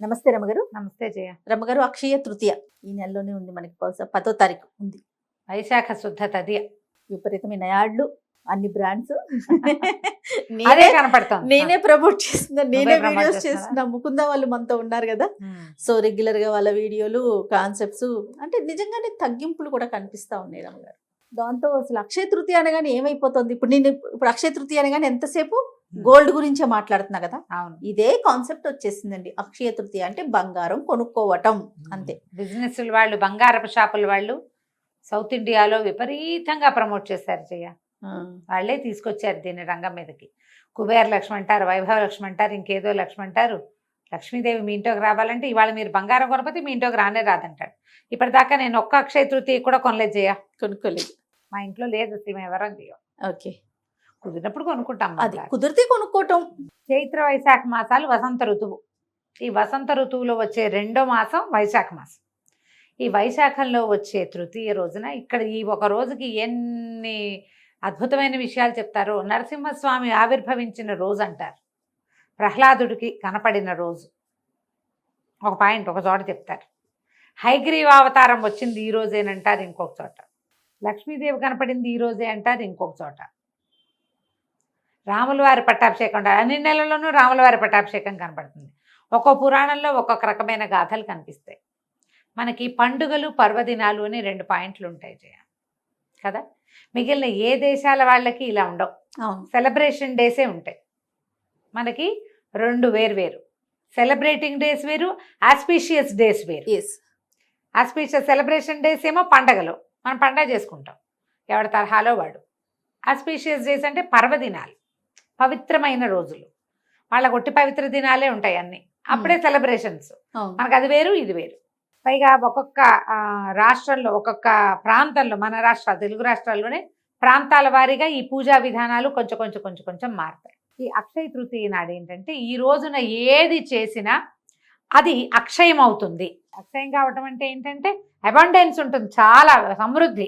నమస్తే రమగారు. నమస్తే జయ. రమగారు, అక్షయ తృతీయ ఈ నెలలోనే ఉంది, మనకి బహుశా 10వ తారీఖు ఉంది. వైశాఖ శుద్ధ తదియ. విపరీతమైన యాడ్లు, అన్ని బ్రాండ్స్. అదే కనపడతాం. నేనే ప్రమోట్ చేస్తున్నా, నేనే ప్రమోట్ వీడియోస్ చేస్తున్నారా? చేస్తున్నా. ముకుంద వాళ్ళు మనతో ఉన్నారు కదా, సో రెగ్యులర్ గా వాళ్ళ వీడియోలు, కాన్సెప్ట్స్, అంటే నిజంగానే తగ్గింపులు కూడా కనిపిస్తా ఉన్నాయి రమగారు. దాంతో అసలు అక్షయ తృతీయ అనగానే ఏమైపోతుంది, ఇప్పుడు అక్షయ తృతీయ అనగానే ఎంతసేపు గోల్డ్ గురించే మాట్లాడుతున్నా కదా. అవును, ఇదే కాన్సెప్ట్ వచ్చేసిందండి. అక్షయ తృతీయ అంటే బంగారం కొనుక్కోవటం అంతే. బిజినెస్ వాళ్ళు, బంగారపు షాపుల వాళ్ళు సౌత్ ఇండియాలో విపరీతంగా ప్రమోట్ చేశారు జయ. వాళ్ళే తీసుకొచ్చారు దీన్ని రంగం మీదకి. కుబేర లక్ష్మి అంటారు, వైభవ లక్ష్మి అంటారు, ఇంకేదో లక్ష్మి అంటారు. లక్ష్మీదేవి మీ ఇంట్లోకి రావాలంటే ఇవాళ మీరు బంగారం కొనకపోతే మీ ఇంట్లోకి రానే రాదంటాడు. ఇప్పటిదాకా నేను ఒక్క అక్షయ తృతీయ కూడా కొనలేదు జయ. కొనుక్కోలేదు, మా ఇంట్లో లేదు, మేము ఎవరం చేయం. ఓకే, కుదిరినప్పుడు కొనుక్కుంటాం. అది కుదిరితే కొనుక్కోవటం. చైత్ర వైశాఖ మాసాలు వసంత ఋతువు. ఈ వసంత ఋతువులో వచ్చే రెండో మాసం వైశాఖ మాసం. ఈ వైశాఖంలో వచ్చే తృతీయ రోజున ఇక్కడ ఈ ఒక రోజుకి ఎన్ని అద్భుతమైన విషయాలు చెప్తారో. నరసింహస్వామి ఆవిర్భవించిన రోజు అంటారు, ప్రహ్లాదుడికి కనపడిన రోజు. ఒక పాయింట్ ఒక చోట చెప్తారు. హయగ్రీవ అవతారం వచ్చింది ఈ రోజేనంటారు ఇంకొక చోట. లక్ష్మీదేవి కనపడింది ఈ రోజే అంటారు ఇంకొక చోట. రాముల వారి పట్టాభిషేకం అంటారు. అన్ని నెలల్లోనూ రాముల వారి పట్టాభిషేకం కనపడుతుంది. ఒక్కో పురాణంలో ఒక్కొక్క రకమైన గాథలు కనిపిస్తాయి. మనకి పండుగలు, పర్వదినాలు అని 2 పాయింట్లు ఉంటాయి జయ కదా. మిగిలిన ఏ దేశాల వాళ్ళకి ఇలా ఉండవు. సెలబ్రేషన్ డేసే ఉంటాయి. మనకి 2 వేరు. సెలబ్రేటింగ్ డేస్ వేరు, ఆస్పీషియస్ డేస్ వేరు. ఆస్పీషియస్ సెలబ్రేషన్ డేస్ ఏమో పండగలు, మనం పండగ చేసుకుంటాం ఎవరి తరహాలో వాడు. ఆస్పీషియస్ డేస్ అంటే పర్వదినాలు, పవిత్రమైన రోజులు. వాళ్ళకి ఒట్టి పవిత్ర దినాలే ఉంటాయి అన్ని, అప్పుడే సెలబ్రేషన్స్. మనకు అది వేరు, ఇది వేరు. పైగా ఒక్కొక్క రాష్ట్రంలో, ఒక్కొక్క ప్రాంతంలో, మన తెలుగు రాష్ట్రాల్లోనే ప్రాంతాల వారీగా ఈ పూజా విధానాలు కొంచెం మారుతాయి. ఈ అక్షయ తృతీయ నాడు ఏంటంటే ఈ రోజున ఏది చేసినా అది అక్షయం అవుతుంది. అక్షయం కావటం అంటే ఏంటంటే అబండెన్స్ ఉంటుంది, చాలా సమృద్ధి,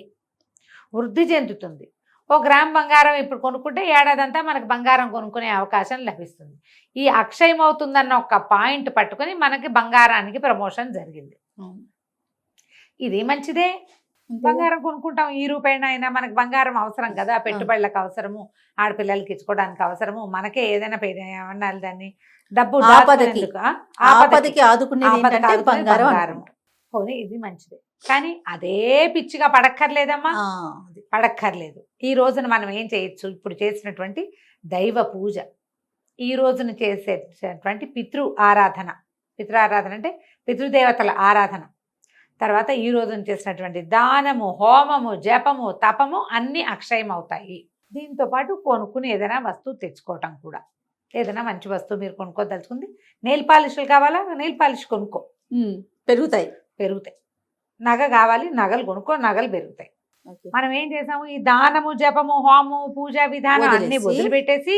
వృద్ధి చెందుతుంది. 1 గ్రామ్ బంగారం ఇప్పుడు కొనుక్కుంటే ఏడాదంతా మనకు బంగారం కొనుక్కునే అవకాశం లభిస్తుంది. ఈ అక్షయం అవుతుందన్న ఒక పాయింట్ పట్టుకొని మనకి బంగారానికి ప్రమోషన్ జరిగింది. ఇది మంచిదే. బంగారం కొనుక్కుంటాం, ఈ రూపాయన అయినా మనకు బంగారం అవసరం కదా. పెట్టుబడులకు అవసరము, ఆడపిల్లలకి ఇచ్చుకోవడానికి అవసరము, మనకే ఏదైనా ఏమన్నా దాన్ని డబ్బు ఆపదకి ఆదుకునేది బంగారం. పోనీ ఇది మంచిదే, కానీ అదే పిచ్చిగా పడక్కర్లేదమ్మా, పడక్కర్లేదు. ఈ రోజున మనం ఏం చేయొచ్చు, ఇప్పుడు చేసినటువంటి దైవ పూజ, ఈ రోజున చేసేటువంటి పితృ ఆరాధన అంటే పితృదేవతల ఆరాధన, తర్వాత ఈ రోజున చేసినటువంటి దానము, హోమము, జపము, తపము అన్నీ అక్షయం అవుతాయి. దీంతో పాటు కొనుక్కుని ఏదైనా వస్తువు తెచ్చుకోవటం కూడా. ఏదైనా మంచి వస్తువు మీరు కొనుక్కోదలుచుకుంది, నెయిల్ పాలిష్లు కావాలా, నెయిల్ పాలిష్ కొనుక్కో, పెరుగుతాయి. నగ కావాలి, నగలు కొనుక్కో, నగలు పెరుగుతాయి. మనం ఏం చేసాము, ఈ దానము, జపము, హోమము, పూజా విధానం అన్ని వదిలిపెట్టేసి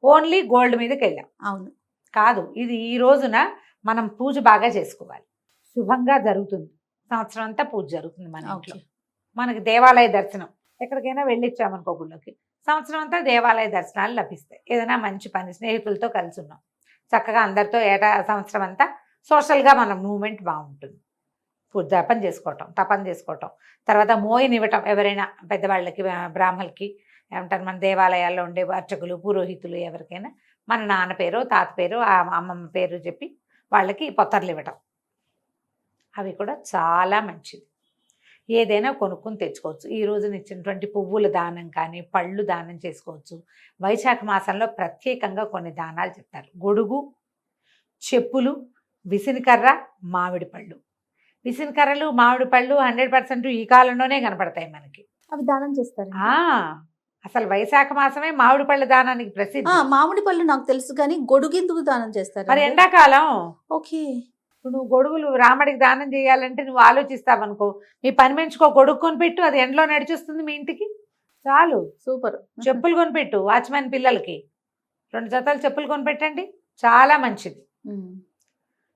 ఓన్లీ గోల్డ్ మీదకి వెళ్ళాం. అవును కాదు, ఇది ఈ రోజున మనం పూజ బాగా చేసుకోవాలి, శుభంగా జరుగుతుంది. సంవత్సరం అంతా పూజ జరుగుతుంది మన ఇంట్లో. మనకి దేవాలయ దర్శనం, ఎక్కడికైనా వెళ్ళిచ్చామనుకో గుళ్ళకి, సంవత్సరం అంతా దేవాలయ దర్శనాలు లభిస్తాయి. ఏదైనా మంచి పని, స్నేహితులతో కలిసి ఉన్నాం, చక్కగా అందరితో సంవత్సరం అంతా సోషల్గా మన మూమెంట్ బాగుంటుంది. పూజ జపం చేసుకోవటం, తపం చేసుకోవటం, తర్వాత మోయనివ్వటం ఎవరైనా పెద్దవాళ్ళకి, బ్రాహ్మణులకి ఏమంటారు, మన దేవాలయాల్లో ఉండే అర్చకులు, పురోహితులు ఎవరికైనా మన నాన్న పేరు, తాత పేరు, అమ్మమ్మ పేరు చెప్పి వాళ్ళకి పొత్తర్లు ఇవ్వటం, అవి కూడా చాలా మంచిది. ఏదైనా కొనుక్కుని తెచ్చుకోవచ్చు. ఈ రోజున ఇచ్చినటువంటి పువ్వుల దానం కానీ, పళ్ళు దానం చేసుకోవచ్చు. వైశాఖ మాసంలో ప్రత్యేకంగా కొన్ని దానాలు చెప్తారు. గొడుగు, చెప్పులు, విసినికర్ర, మామిడి పళ్ళు. విసినికర్రలు, మామిడి పళ్ళు 100% ఈ కాలంలోనే కనపడతాయి మనకి. అవి దానం చేస్తారు. అసలు వైశాఖ మాసమే మామిడి పళ్ళ దానానికి ప్రసిద్ధి. మామిడి పళ్ళు నాకు తెలుసు, కానీ గొడుగు ఎందుకు దానం చేస్తారు? మరి ఎండాకాలం. ఓకే, ఇప్పుడు నువ్వు గొడుగులు రాముడికి దానం చేయాలంటే నువ్వు ఆలోచిస్తావనుకో, మీ పని మనిషికో గొడుగు కొనిపెట్టు, అది ఎండలో నడిచొస్తుంది మీ ఇంటికి, చాలు. సూపర్. చెప్పులు కొనిపెట్టు, వాచ్మెన్ పిల్లలకి 2 జతలు చెప్పులు కొనిపెట్టండి, చాలా మంచిది.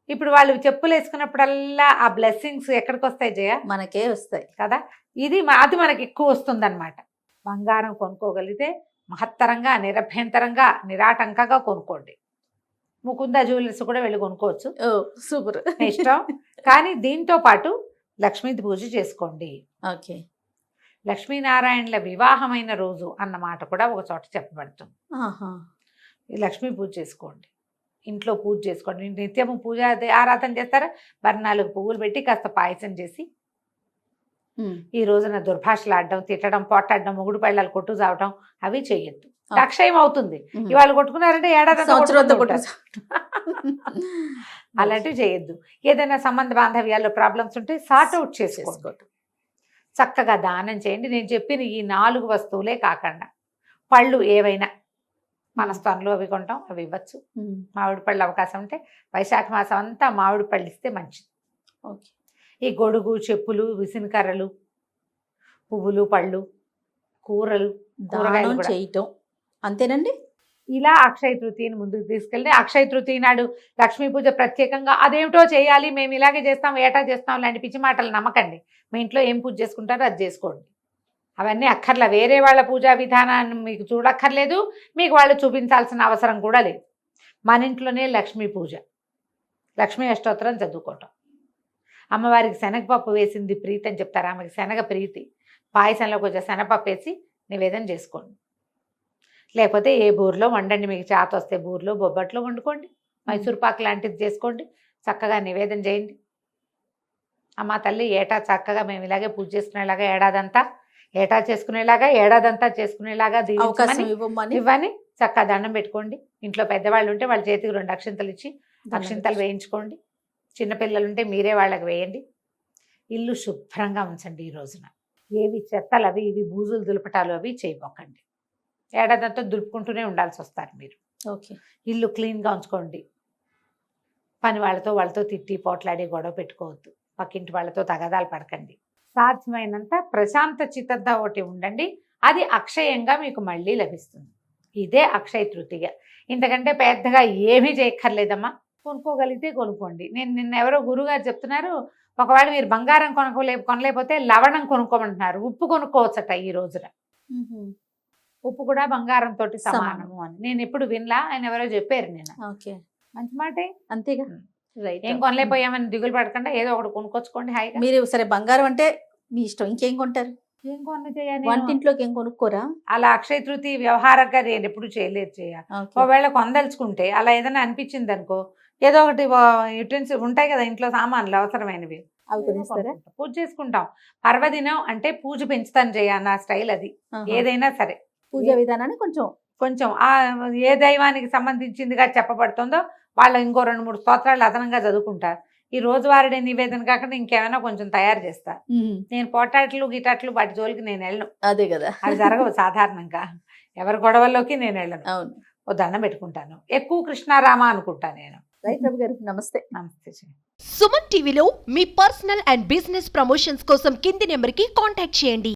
ఇప్పుడు వాళ్ళు చెప్పులు వేసుకున్నప్పుడల్లా ఆ బ్లెస్సింగ్స్ ఎక్కడికి వస్తాయి జయ? మనకే వస్తాయి కదా. అది మనకి ఎక్కువ వస్తుంది అనమాట. బంగారం కొనుక్కోగలిగితే మహత్తరంగా, నిరభ్యంతరంగా, నిరాటంకంగా కొనుక్కోండి. ముకుంద జ్యువెలర్స్ కూడా వెళ్ళి కొనుక్కోవచ్చు, ఓ సూపర్. మీ ఇష్టం. కానీ దీంతో పాటు లక్ష్మీ పూజ చేసుకోండి. ఓకే. లక్ష్మీనారాయణల వివాహమైన రోజు అన్న మాట కూడా ఒక చోట చెప్పబడుతుంది. ఆహా. ఈ లక్ష్మీ పూజ చేసుకోండి, ఇంట్లో పూజ చేసుకోండి. నిత్యము పూజ ఆరాధన చేస్తారా, మరి 4 పువ్వులు పెట్టి కాస్త పాయసం చేసి ఈ రోజున దుర్భాషలు ఆడడం, తిట్టడం, పోట్లాడడం, మొగుడు పెళ్ళాలు కొట్టు చావడం అవి చెయ్యొద్దు. అక్షయం అవుతుంది. ఇవాళ కొట్టుకున్నారంటే ఏడాది అలాంటివి చేయొద్దు. ఏదైనా సంబంధ బాంధవ్యాల్లో ప్రాబ్లమ్స్ ఉంటే సార్ట్ అవుట్ చేసుకోండి. చక్కగా దానం చేయండి. నేను చెప్పిన ఈ 4 వస్తువులే కాకుండా పళ్ళు ఏవైనా మనస్థానంలో అవి కొంటాం, అవి ఇవ్వచ్చు. మామిడి పళ్ళు అవకాశం ఉంటే వైశాఖ మాసం అంతా మామిడి పళ్ళు ఇస్తే మంచిది. ఓకే. ఈ గొడుగు, చెప్పులు, విసినకర్రలు, పువ్వులు, పళ్ళు, కూరలు, కూరగాయలు కూడా చేయటం అంతేనండి. ఇలా అక్షయ తృతీయని ముందుకు తీసుకెళ్ళి అక్షయ తృతీయ నాడు లక్ష్మీ పూజ ప్రత్యేకంగా అదేమిటో చేయాలి, మేము ఇలాగే చేస్తాం, ఏటా చేస్తాం లాంటి పిచ్చి మాటలు నమ్మకండి. మీ ఇంట్లో ఏం పూజ చేసుకుంటారో అది చేసుకోండి. అవన్నీ అక్కర్లా. వేరే వాళ్ళ పూజా విధానాన్ని మీకు చూడక్కర్లేదు, మీకు వాళ్ళు చూపించాల్సిన అవసరం కూడా లేదు. మన ఇంట్లోనే లక్ష్మీ పూజ, లక్ష్మీ అష్టోత్తరం చదువుకోవటం. అమ్మవారికి శనగపప్పు వేసింది ప్రీతి అని చెప్తారు, ఆమెకి శనగ ప్రీతి. పాయసంలో కొంచెం శనగపప్పు వేసి నివేదన చేసుకోండి. లేకపోతే ఏ బూర్లో వండండి, మీకు చేత వస్తే బూర్లో బొబ్బట్లో వండుకోండి, మైసూర్ పాక్ లాంటిది చేసుకోండి, చక్కగా నివేదన చేయండి. అమ్మ తల్లి ఏటా చక్కగా మేము ఇలాగే పూజ చేసుకునేలాగా ఏటా చేసుకునేలాగా అవకాశం ఇవ్వని చక్కగా దండం పెట్టుకోండి. ఇంట్లో పెద్దవాళ్ళు ఉంటే వాళ్ళ చేతికి 2 అక్షింతలు ఇచ్చి అక్షింతలు వేయించుకోండి. చిన్నపిల్లలు ఉంటే మీరే వాళ్ళకి వేయండి. ఇల్లు శుభ్రంగా ఉంచండి. ఈ రోజున ఏవి చెత్తలు అవి ఇవి బూజులు దులపటాలు అవి చేయబోకండి. ఏడాదంతా దులుపుకుంటూనే ఉండాల్సి వస్తారు మీరు. ఓకే. ఇల్లు క్లీన్గా ఉంచుకోండి. పని వాళ్ళతో తిట్టి పోట్లాడి గొడవ పెట్టుకోవద్దు. పక్కింటి వాళ్ళతో తగాదాలు పడకండి. సాధ్యమైనంత ప్రశాంత చిత్తంతో ఒకటి ఉండండి. అది అక్షయంగా మీకు మళ్ళీ లభిస్తుంది. ఇదే అక్షయ తృతీయ. ఇంతకంటే పెద్దగా ఏమీ చేయక్కర్లేదమ్మా. కొనుక్కోగలిగితే కొనుక్కోండి. నిన్న ఎవరో గురుగారు చెప్తున్నారు, ఒకవేళ మీరు బంగారం కొనలేకపోతే లవణం కొనుక్కోమంటున్నారు. ఉప్పు కొనుక్కోవచ్చట ఈ రోజున. ఉప్పు కూడా బంగారంతో సమానము అని నేను ఎప్పుడు వినలా, ఆయన ఎవరో చెప్పారు. నేను ఓకే, మంచి మాటే. అంతేగా. ఏం కొనలేకపోయామని దిగులు పడకుండా ఏదో ఒకటి కొనుక్కొచ్చుకోండి హాయిగా. మీరు సరే బంగారం అంటే మీ ఇష్టం, ఇంకేం కొంటారు? ఏం కొన్న చేయాలి, వంటింట్లోకి ఏం కొనుక్కోరా? అలా అక్షయ తృతీయ వ్యవహారంగా నేను ఎప్పుడు చేయలేదు. చేయాలి ఒకవేళ కొందలుచుకుంటే అలా ఏదైనా అనిపించింది అనుకో, ఏదో ఒకటి యుటెన్సిల్ ఉంటాయి కదా ఇంట్లో సామాన్లు అవసరమైనవి, అవి కొనిస్తారా? పూజ చేసుకుంటాం. పర్వదినం అంటే పూజ పెంచుతాను చేయాలి, నా స్టైల్ అది. ఏదైనా సరే పూజా విధానాన్ని కొంచెం ఆ ఏ దైవానికి సంబంధించిందిగా చెప్పబడుతుందో వాళ్ళు ఇంకో 2-3 స్తోత్రాలు అదనంగా చదువుకుంటారు. ఈ రోజువారీ నివేదన కాకుండా ఇంకేమైనా కొంచెం తయారు చేస్తా. నేను పోటాట్లు గిటాట్లు వాటి జోలికి నేను వెళ్ళను. అదే కదా, అది జరగవు సాధారణంగా. ఎవరి గొడవల్లోకి నేను వెళ్ళను. అవును, ఓ దండం పెట్టుకుంటాను. ఎక్కువ కృష్ణారామ అనుకుంటా నేను. రైట్ రవి గారు, నమస్తే. నమస్తే. సుమన్ టీవీలో మీ పర్సనల్ అండ్ బిజినెస్ ప్రమోషన్స్ కోసం కింది నెంబర్కి కాంటాక్ట్ చేయండి.